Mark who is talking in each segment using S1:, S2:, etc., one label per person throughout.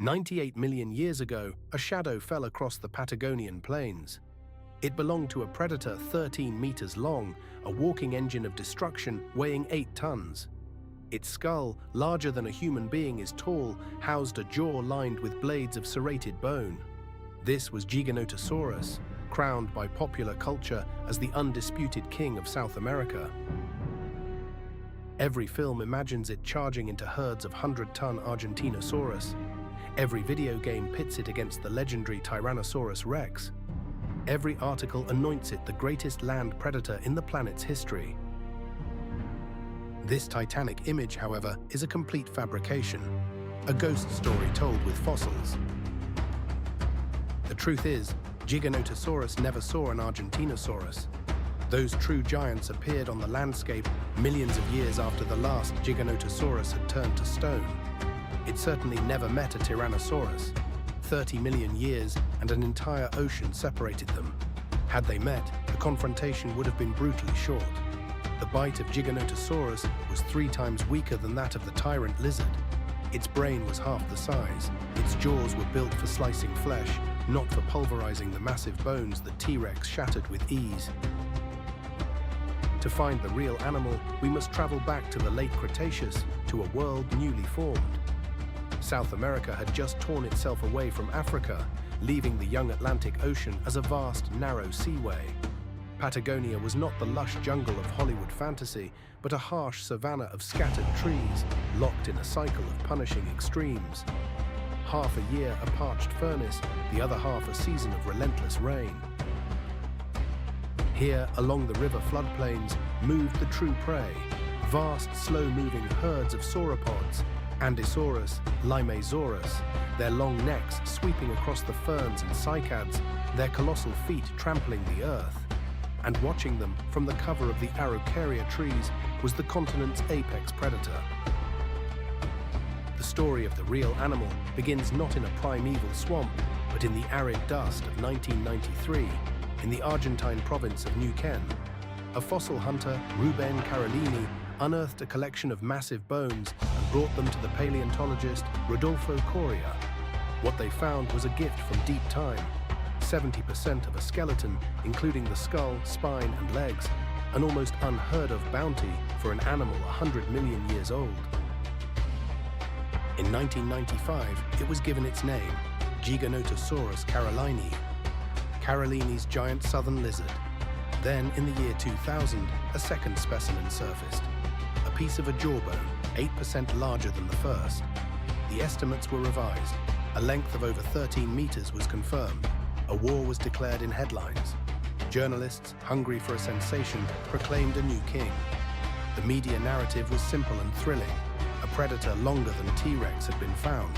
S1: 98 million years ago, a shadow fell across the Patagonian plains. It belonged to a predator 13 meters long, a walking engine of destruction weighing 8 tons. Its skull, larger than a human being is tall, housed a jaw lined with blades of serrated bone. This was Giganotosaurus, crowned by popular culture as the undisputed king of South America. Every film imagines it charging into herds of 100-ton Argentinosaurus. Every video game pits it against the legendary Tyrannosaurus Rex. Every article anoints it the greatest land predator in the planet's history. This titanic image, however, is a complete fabrication, a ghost story told with fossils. The truth is, Giganotosaurus never saw an Argentinosaurus. Those true giants appeared on the landscape millions of years after the last Giganotosaurus had turned to stone. It certainly never met a Tyrannosaurus. 30 million years and an entire ocean separated them. Had they met, the confrontation would have been brutally short. The bite of Giganotosaurus was 3 times weaker than that of the tyrant lizard. Its brain was half the size. Its jaws were built for slicing flesh, not for pulverizing the massive bones that T-Rex shattered with ease. To find the real animal, we must travel back to the late Cretaceous, to a world newly formed. South America had just torn itself away from Africa, leaving the young Atlantic Ocean as a vast, narrow seaway. Patagonia was not the lush jungle of Hollywood fantasy, but a harsh savanna of scattered trees, locked in a cycle of punishing extremes. Half a year a parched furnace, the other half a season of relentless rain. Here, along the river floodplains, moved the true prey, vast, slow-moving herds of sauropods, Andysaurus, Limesaurus, their long necks sweeping across the ferns and cycads, their colossal feet trampling the earth. And watching them from the cover of the Araucaria trees was the continent's apex predator. The story of the real animal begins not in a primeval swamp, but in the arid dust of 1993, in the Argentine province of Neuquén. A fossil hunter, Ruben Carolini, unearthed a collection of massive bones and brought them to the paleontologist Rodolfo Coria. What they found was a gift from deep time. 70% of a skeleton, including the skull, spine, and legs, an almost unheard of bounty for an animal 100 million years old. In 1995, it was given its name, Giganotosaurus carolini, Carolini's giant southern lizard. Then, in the year 2000, a second specimen surfaced, a piece of a jawbone, 8% larger than the first. The estimates were revised. A length of over 13 meters was confirmed. A war was declared in headlines. Journalists, hungry for a sensation, proclaimed a new king. The media narrative was simple and thrilling. A predator longer than T-Rex had been found.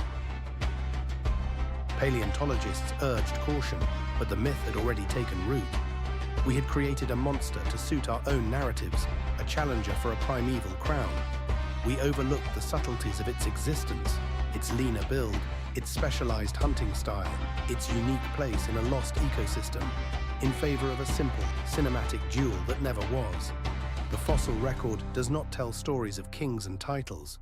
S1: Paleontologists urged caution, but the myth had already taken root. We had created a monster to suit our own narratives, a challenger for a primeval crown. We overlooked the subtleties of its existence, its leaner build, its specialized hunting style, its unique place in a lost ecosystem, in favor of a simple, cinematic duel that never was. The fossil record does not tell stories of kings and titles.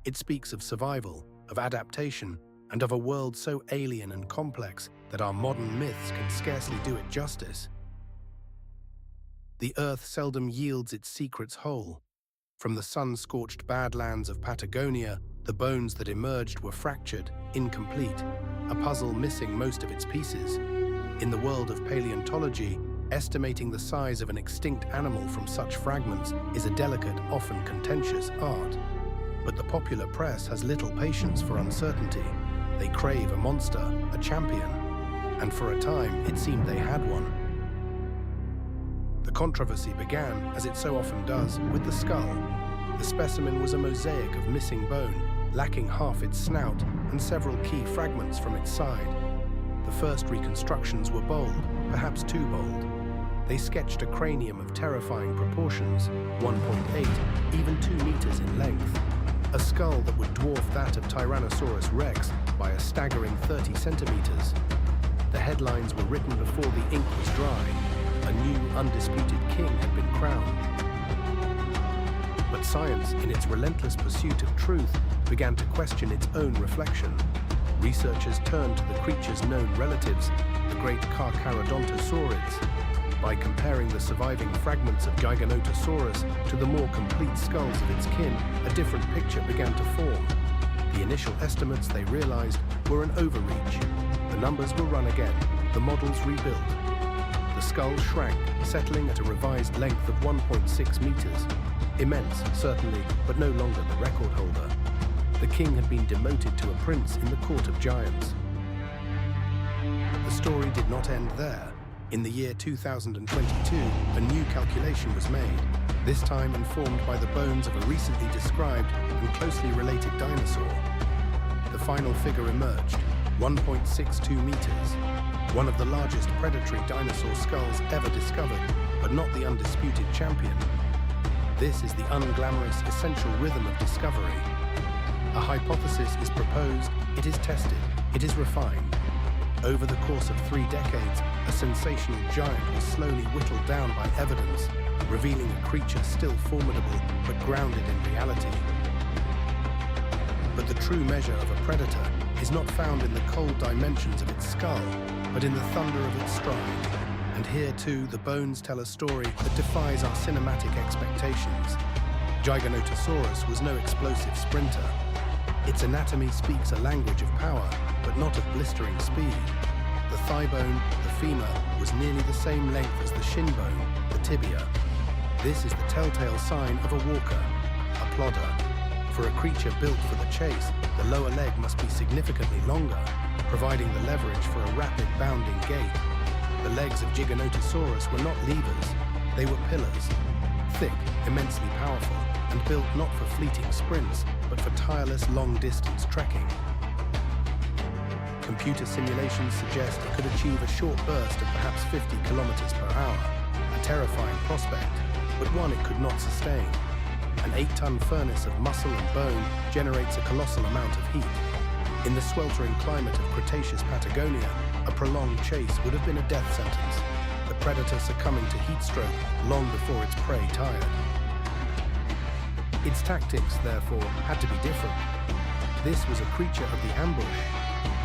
S1: It speaks of survival, of adaptation, and of a world so alien and complex that our modern myths can scarcely do it justice. The Earth seldom yields its secrets whole. From the sun-scorched badlands of Patagonia, the bones that emerged were fractured, incomplete, a puzzle missing most of its pieces. In the world of paleontology, estimating the size of an extinct animal from such fragments is a delicate, often contentious art. But the popular press has little patience for uncertainty. They crave a monster, a champion, and for a time it seemed they had one. The controversy began, as it so often does, with the skull. The specimen was a mosaic of missing bone, lacking half its snout and several key fragments from its side. The first reconstructions were bold, perhaps too bold. They sketched a cranium of terrifying proportions, 1.8, even 2 meters in length. A skull that would dwarf that of Tyrannosaurus Rex by a staggering 30 centimeters. The headlines were written before the ink was dry. A new, undisputed king had been crowned. But science, in its relentless pursuit of truth, began to question its own reflection. researchers turned to the creature's known relatives, the great Giganotosaurids. By comparing the surviving fragments of Giganotosaurus to the more complete skulls of its kin, a different picture began to form. The initial estimates, they realized, were an overreach. The numbers were run again, the models rebuilt. The skull shrank, settling at a revised length of 1.6 meters. Immense, certainly, but no longer the record holder. The king had been demoted to a prince in the court of giants. The story did not end there. In the year 2022, a new calculation was made, this time informed by the bones of a recently described and closely related dinosaur. The final figure emerged, 1.62 meters, one of the largest predatory dinosaur skulls ever discovered, but not the undisputed champion. This is the unglamorous, essential rhythm of discovery. A hypothesis is proposed, it is tested, it is refined. Over the course of 3 decades, a sensational giant was slowly whittled down by evidence, revealing a creature still formidable but grounded in reality. But the true measure of a predator is not found in the cold dimensions of its skull, but in the thunder of its stride. And here too, the bones tell a story that defies our cinematic expectations. Giganotosaurus was no explosive sprinter. Its anatomy speaks a language of power, but not of blistering speed. The thigh bone, the femur, was nearly the same length as the shin bone, the tibia. This is the telltale sign of a walker, a plodder. For a creature built for the chase, the lower leg must be significantly longer, providing the leverage for a rapid bounding gait. The legs of Giganotosaurus were not levers, they were pillars, thick, immensely powerful, and built not for fleeting sprints, but for tireless long-distance trekking. Computer simulations suggest it could achieve a short burst of perhaps 50 kilometers per hour, a terrifying prospect, but one it could not sustain. An 8-ton furnace of muscle and bone generates a colossal amount of heat. In the sweltering climate of Cretaceous Patagonia, a prolonged chase would have been a death sentence, the predator succumbing to heat stroke long before its prey tired. Its tactics, therefore, had to be different. This was a creature of the ambush.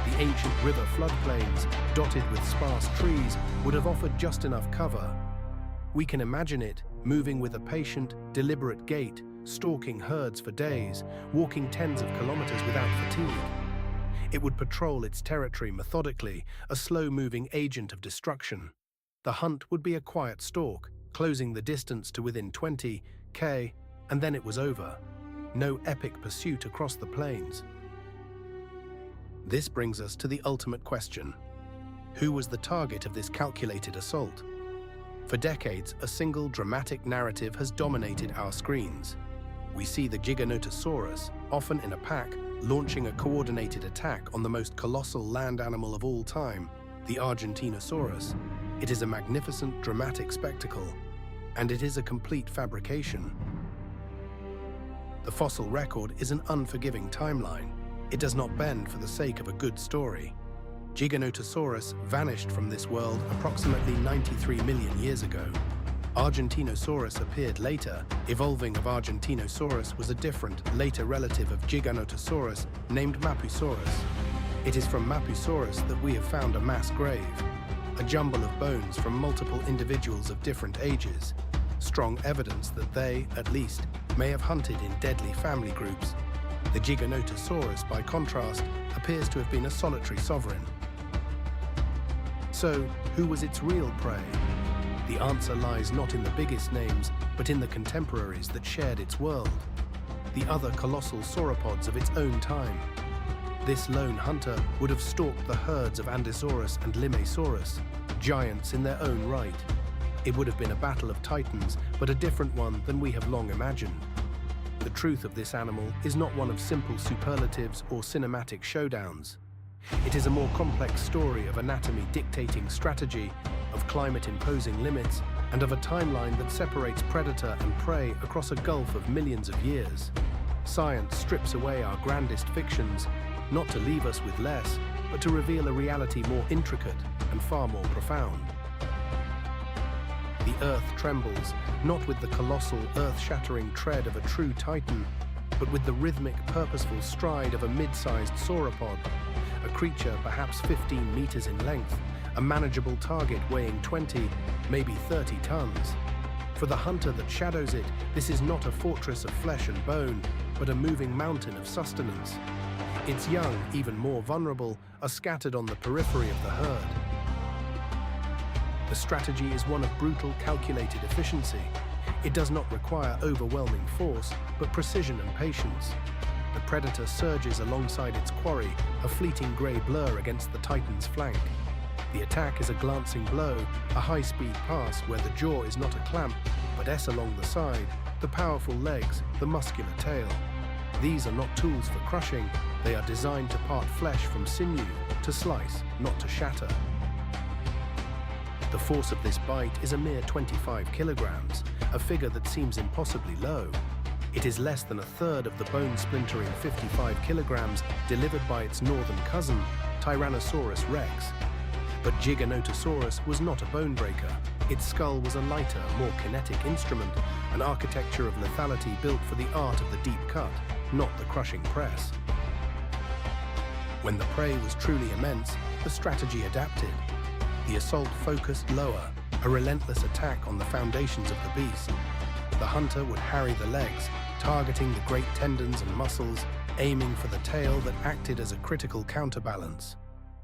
S1: The ancient river floodplains, dotted with sparse trees, would have offered just enough cover. We can imagine it, moving with a patient, deliberate gait, stalking herds for days, walking tens of kilometers without fatigue. It would patrol its territory methodically, a slow-moving agent of destruction. The hunt would be a quiet stalk, closing the distance to within 20 km, and then it was over. No epic pursuit across the plains. This brings us to the ultimate question. Who was the target of this calculated assault? For decades, a single dramatic narrative has dominated our screens. We see the Giganotosaurus, often in a pack, launching a coordinated attack on the most colossal land animal of all time, the Argentinosaurus. It is a magnificent, dramatic spectacle, and it is a complete fabrication. The fossil record is an unforgiving timeline. It does not bend for the sake of a good story. Giganotosaurus vanished from this world approximately 93 million years ago. Argentinosaurus appeared later. Evolving of Argentinosaurus was a different, later relative of Giganotosaurus named Mapusaurus. It is from Mapusaurus that we have found a mass grave, a jumble of bones from multiple individuals of different ages, strong evidence that they, at least, may have hunted in deadly family groups. The Giganotosaurus, by contrast, appears to have been a solitary sovereign. So, who was its real prey? The answer lies not in the biggest names, but in the contemporaries that shared its world, the other colossal sauropods of its own time. This lone hunter would have stalked the herds of Andysaurus and Limaesaurus, giants in their own right. It would have been a battle of titans, but a different one than we have long imagined. The truth of this animal is not one of simple superlatives or cinematic showdowns. It is a more complex story of anatomy dictating strategy, of climate imposing limits, and of a timeline that separates predator and prey across a gulf of millions of years. Science strips away our grandest fictions, not to leave us with less, but to reveal a reality more intricate and far more profound. The earth trembles, not with the colossal, earth-shattering tread of a true titan, but with the rhythmic, purposeful stride of a mid-sized sauropod, a a creature perhaps 15 meters in length, a manageable target weighing 20, maybe 30 tons. For the hunter that shadows it, this is not a fortress of flesh and bone, but a moving mountain of sustenance. Its young, even more vulnerable, are scattered on the periphery of the herd. The strategy is one of brutal, calculated efficiency. It does not require overwhelming force, but precision and patience. The predator surges alongside its quarry, a fleeting grey blur against the titan's flank. The attack is a glancing blow, a high-speed pass where the jaw is not a clamp, but S along the side, the powerful legs, the muscular tail. These are not tools for crushing, they are designed to part flesh from sinew, to slice, not to shatter. The force of this bite is a mere 25 kilograms, a figure that seems impossibly low. It is less than a third of the bone-splintering 55 kilograms delivered by its northern cousin, Tyrannosaurus rex. But Giganotosaurus was not a bone breaker. Its skull was a lighter, more kinetic instrument, an architecture of lethality built for the art of the deep cut, not the crushing press. When the prey was truly immense, the strategy adapted. The assault focused lower, a relentless attack on the foundations of the beast. The hunter would harry the legs, targeting the great tendons and muscles, aiming for the tail that acted as a critical counterbalance.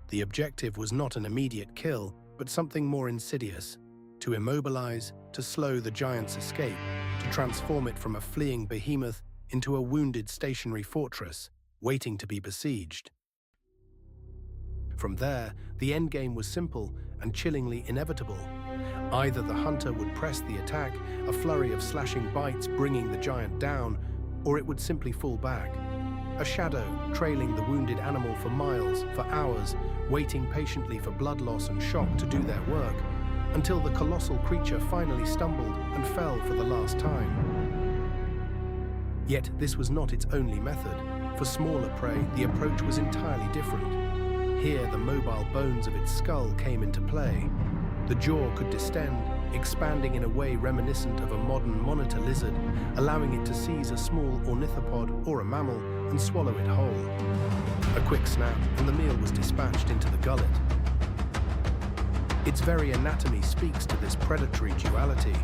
S1: The objective was not an immediate kill, but something more insidious: to immobilize, to slow the giant's escape, to transform it from a fleeing behemoth into a wounded stationary fortress, waiting to be besieged. From there, the endgame was simple and chillingly inevitable. Either the hunter would press the attack, a flurry of slashing bites bringing the giant down, or it would simply fall back. A shadow trailing the wounded animal for miles, for hours, waiting patiently for blood loss and shock to do their work, until the colossal creature finally stumbled and fell for the last time. Yet this was not its only method. For smaller prey, the approach was entirely different. Here, the mobile bones of its skull came into play. The jaw could distend, expanding in a way reminiscent of a modern monitor lizard, allowing it to seize a small ornithopod or a mammal and swallow it whole. A quick snap, and the meal was dispatched into the gullet. Its very anatomy speaks to this predatory duality.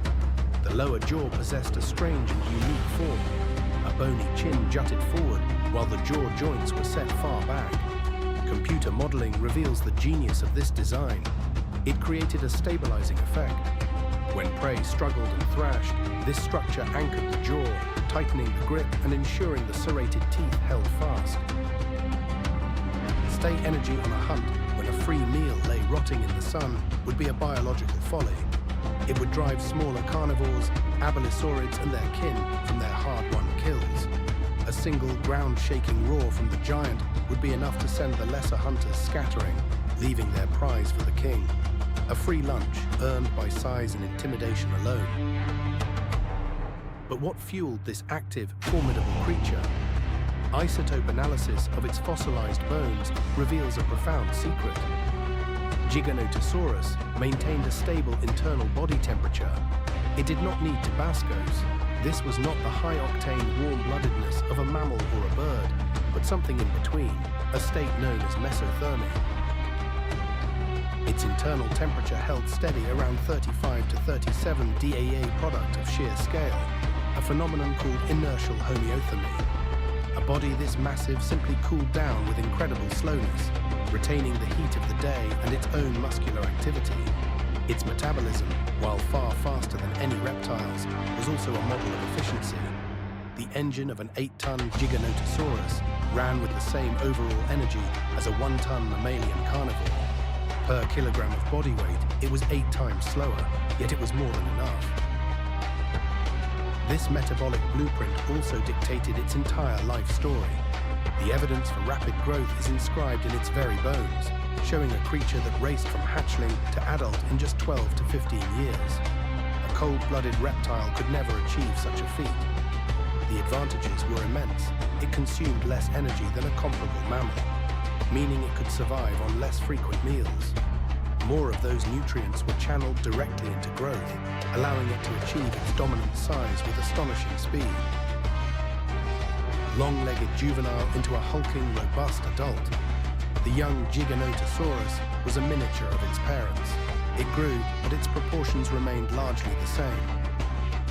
S1: The lower jaw possessed a strange and unique form. A bony chin jutted forward, while the jaw joints were set far back. Computer modeling reveals the genius of this design. It created a stabilizing effect. When prey struggled and thrashed, this structure anchored the jaw, tightening the grip and ensuring the serrated teeth held fast. Stay energy on a hunt when a free meal lay rotting in the sun would be a biological folly. It would drive smaller carnivores, abelisaurids and their kin from their hard-won kills. A single ground-shaking roar from the giant would be enough to send the lesser hunters scattering, leaving their prize for the king. A free lunch earned by size and intimidation alone. But what fueled this active, formidable creature? Isotope analysis of its fossilized bones reveals a profound secret. Giganotosaurus maintained a stable internal body temperature. It did not need Tabascos. This was not the high-octane warm-bloodedness of a mammal or a bird, but something in between, a state known as mesothermy. Its internal temperature held steady around 35 to 37 DAA product of sheer scale, a phenomenon called inertial homeothermy. A body this massive simply cooled down with incredible slowness, retaining the heat of the day and its own muscular activity. Its metabolism, while far faster than any reptile's, was also a model of efficiency. The engine of an 8-ton Giganotosaurus ran with the same overall energy as a 1-ton mammalian carnivore. Per kilogram of body weight, it was 8 times slower, yet it was more than enough. This metabolic blueprint also dictated its entire life story. The evidence for rapid growth is inscribed in its very bones, showing a creature that raced from hatchling to adult in just 12 to 15 years. A cold-blooded reptile could never achieve such a feat. The advantages were immense. It consumed less energy than a comparable mammal, meaning it could survive on less frequent meals. More of those nutrients were channeled directly into growth, allowing it to achieve its dominant size with astonishing speed. Long-legged juvenile into a hulking, robust adult. The young Giganotosaurus was a miniature of its parents. It grew, but its proportions remained largely the same.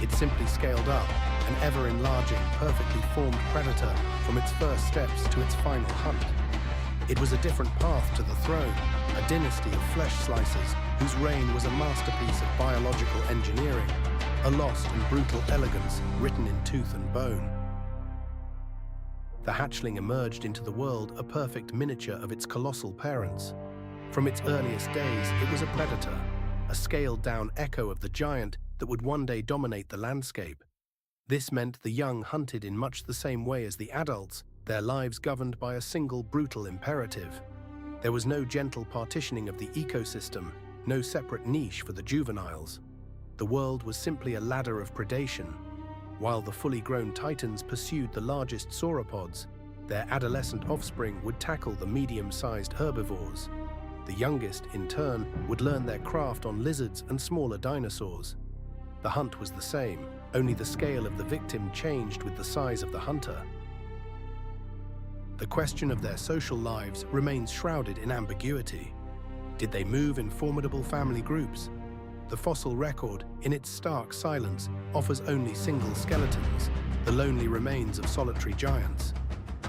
S1: It simply scaled up, an ever-enlarging, perfectly formed predator from its first steps to its final hunt. It was a different path to the throne, a dynasty of flesh slicers whose reign was a masterpiece of biological engineering, a lost and brutal elegance written in tooth and bone. The hatchling emerged into the world a perfect miniature of its colossal parents. From its earliest days, it was a predator, a scaled-down echo of the giant that would one day dominate the landscape. This meant the young hunted in much the same way as the adults, their lives governed by a single brutal imperative. There was no gentle partitioning of the ecosystem, no separate niche for the juveniles. The world was simply a ladder of predation. While the fully grown titans pursued the largest sauropods, their adolescent offspring would tackle the medium-sized herbivores. The youngest, in turn, would learn their craft on lizards and smaller dinosaurs. The hunt was the same, only the scale of the victim changed with the size of the hunter. The question of their social lives remains shrouded in ambiguity. Did they move in formidable family groups? The fossil record, in its stark silence, offers only single skeletons, the lonely remains of solitary giants.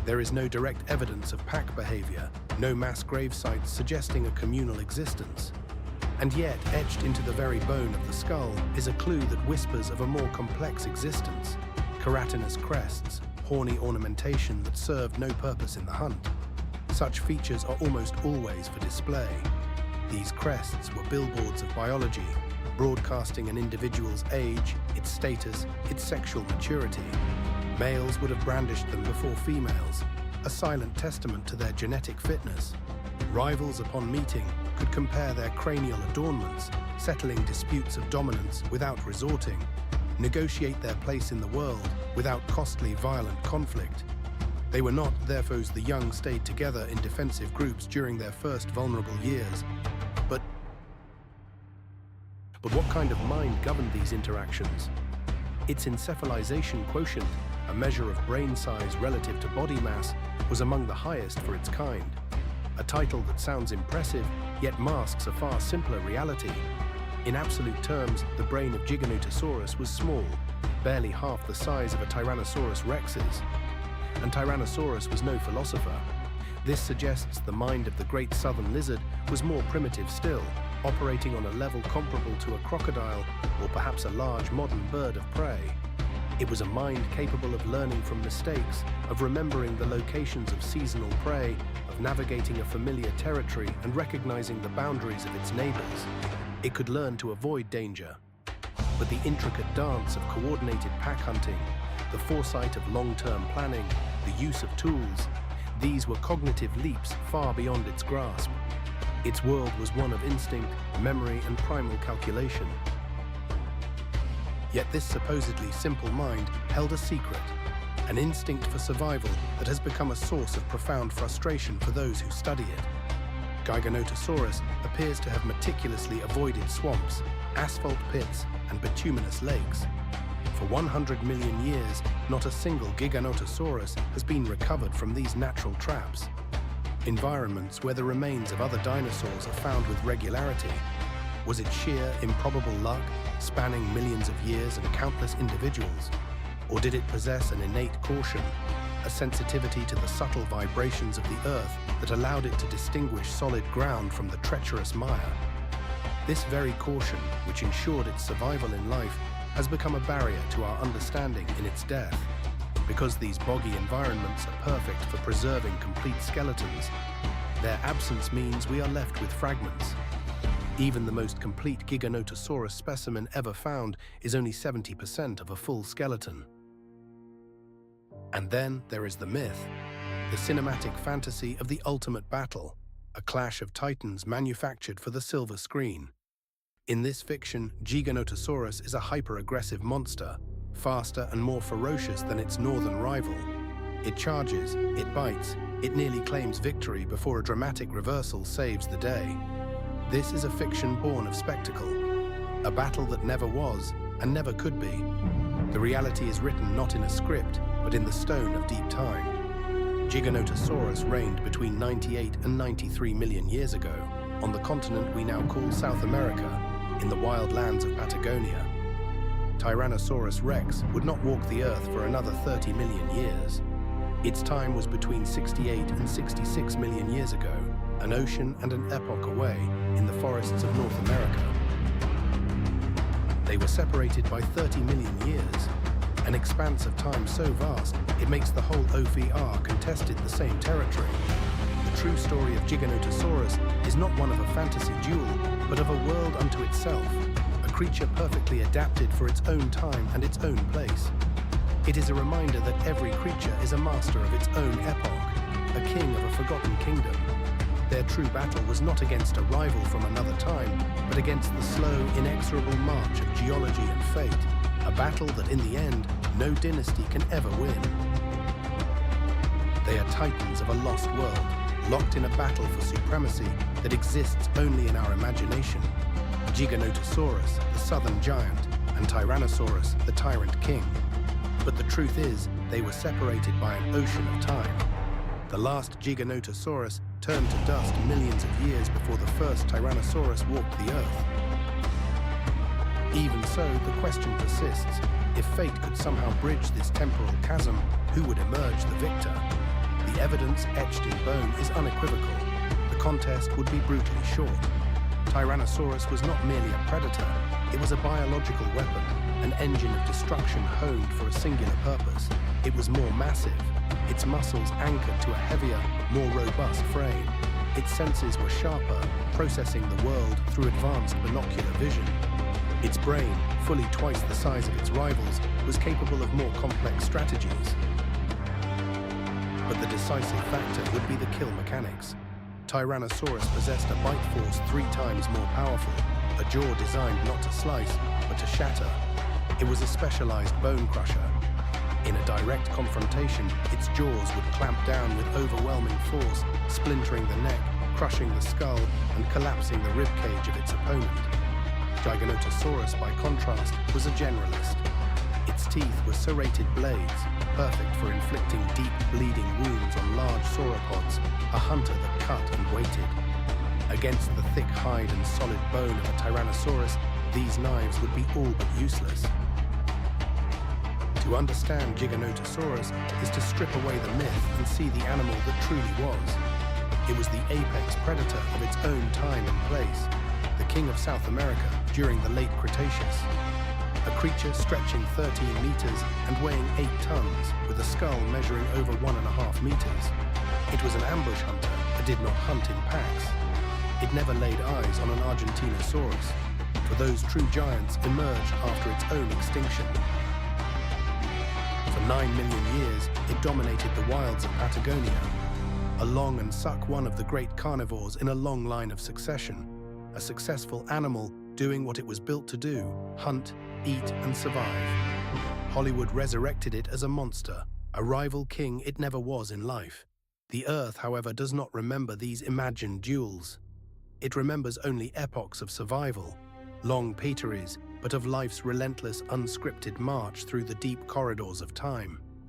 S1: There is no direct evidence of pack behavior, no mass grave sites suggesting a communal existence. And yet, etched into the very bone of the skull is a clue that whispers of a more complex existence. Keratinous crests, horny ornamentation that served no purpose in the hunt. Such features are almost always for display. These crests were billboards of biology, broadcasting an individual's age, its status, its sexual maturity. Males would have brandished them before females, a silent testament to their genetic fitness. Rivals upon meeting could compare their cranial adornments, settling disputes of dominance without resorting, negotiate their place in the world without costly, violent conflict. They were not, therefore, the young stayed together in defensive groups during their first vulnerable years. But what kind of mind governed these interactions? Its encephalization quotient, a measure of brain size relative to body mass, was among the highest for its kind. A title that sounds impressive, yet masks a far simpler reality. In absolute terms, the brain of Giganotosaurus was small, barely half the size of a Tyrannosaurus rex's. And Tyrannosaurus was no philosopher. This suggests the mind of the great southern lizard was more primitive still, operating on a level comparable to a crocodile or perhaps a large modern bird of prey. It was a mind capable of learning from mistakes, of remembering the locations of seasonal prey, of navigating a familiar territory and recognizing the boundaries of its neighbors. It could learn to avoid danger. But the intricate dance of coordinated pack hunting, the foresight of long-term planning, the use of tools, these were cognitive leaps far beyond its grasp. Its world was one of instinct, memory, and primal calculation. Yet this supposedly simple mind held a secret, an instinct for survival that has become a source of profound frustration for those who study it. Giganotosaurus appears to have meticulously avoided swamps, asphalt pits, and bituminous lakes. For 100 million years, not a single Giganotosaurus has been recovered from these natural traps. Environments where the remains of other dinosaurs are found with regularity. Was it sheer, improbable luck, spanning millions of years and countless individuals? Or did it possess an innate caution, a sensitivity to the subtle vibrations of the earth that allowed it to distinguish solid ground from the treacherous mire? This very caution, which ensured its survival in life, has become a barrier to our understanding in its death. Because these boggy environments are perfect for preserving complete skeletons, their absence means we are left with fragments. Even the most complete Giganotosaurus specimen ever found is only 70% of a full skeleton. And then there is the myth, the cinematic fantasy of the ultimate battle, a clash of titans manufactured for the silver screen. In this fiction, Giganotosaurus is a hyper-aggressive monster, faster and more ferocious than its northern rival. It charges, it bites, it nearly claims victory before a dramatic reversal saves the day. This is a fiction born of spectacle, a battle that never was and never could be. The reality is written not in a script, but in the stone of deep time. Giganotosaurus reigned between 98 and 93 million years ago on the continent we now call South America, in the wild lands of Patagonia. Tyrannosaurus rex would not walk the Earth for another 30 million years. Its time was between 68 and 66 million years ago, an ocean and an epoch away in the forests of North America. They were separated by 30 million years, an expanse of time so vast it makes the whole OVR contested the same territory. The true story of Giganotosaurus is not one of a fantasy duel, but of a world unto itself, a creature perfectly adapted for its own time and its own place. It is a reminder that every creature is a master of its own epoch, a king of a forgotten kingdom. Their true battle was not against a rival from another time, but against the slow, inexorable march of geology and fate, a battle that in the end, no dynasty can ever win. They are titans of a lost world, locked in a battle for supremacy that exists only in our imagination. Giganotosaurus, the southern giant, and Tyrannosaurus, the tyrant king. But the truth is, they were separated by an ocean of time. The last Giganotosaurus turned to dust millions of years before the first Tyrannosaurus walked the Earth. Even so, the question persists. If fate could somehow bridge this temporal chasm, who would emerge the victor? The evidence etched in bone is unequivocal. The contest would be brutally short. Tyrannosaurus was not merely a predator, it was a biological weapon, an engine of destruction honed for a singular purpose. It was more massive, its muscles anchored to a heavier, more robust frame. Its senses were sharper, processing the world through advanced binocular vision. Its brain, fully twice the size of its rivals, was capable of more complex strategies. But the decisive factor would be the kill mechanics. Tyrannosaurus possessed a bite force 3 times more powerful, a jaw designed not to slice, but to shatter. It was a specialized bone crusher. In a direct confrontation, its jaws would clamp down with overwhelming force, splintering the neck, crushing the skull, and collapsing the ribcage of its opponent. Giganotosaurus, by contrast, was a generalist. Its teeth were serrated blades, perfect for inflicting deep, bleeding wounds on large sauropods, a hunter that cut and waited. Against the thick hide and solid bone of a Tyrannosaurus, these knives would be all but useless. To understand Giganotosaurus is to strip away the myth and see the animal that truly was. It was the apex predator of its own time and place, the king of South America during the late Cretaceous. A creature stretching 13 meters and weighing 8 tons, with a skull measuring over 1.5 meters. It was an ambush hunter and did not hunt in packs. It never laid eyes on an Argentinosaurus, for those true giants emerged after its own extinction. For 9 million years, it dominated the wilds of Patagonia, a long and suck one of the great carnivores in a long line of succession, a successful animal doing what it was built to do, hunt, eat, and survive. Hollywood resurrected it as a monster, a rival king it never was in life. The Earth, however, does not remember these imagined duels. It remembers only epochs of survival, long peteries, but of life's relentless, unscripted march through the deep corridors of time.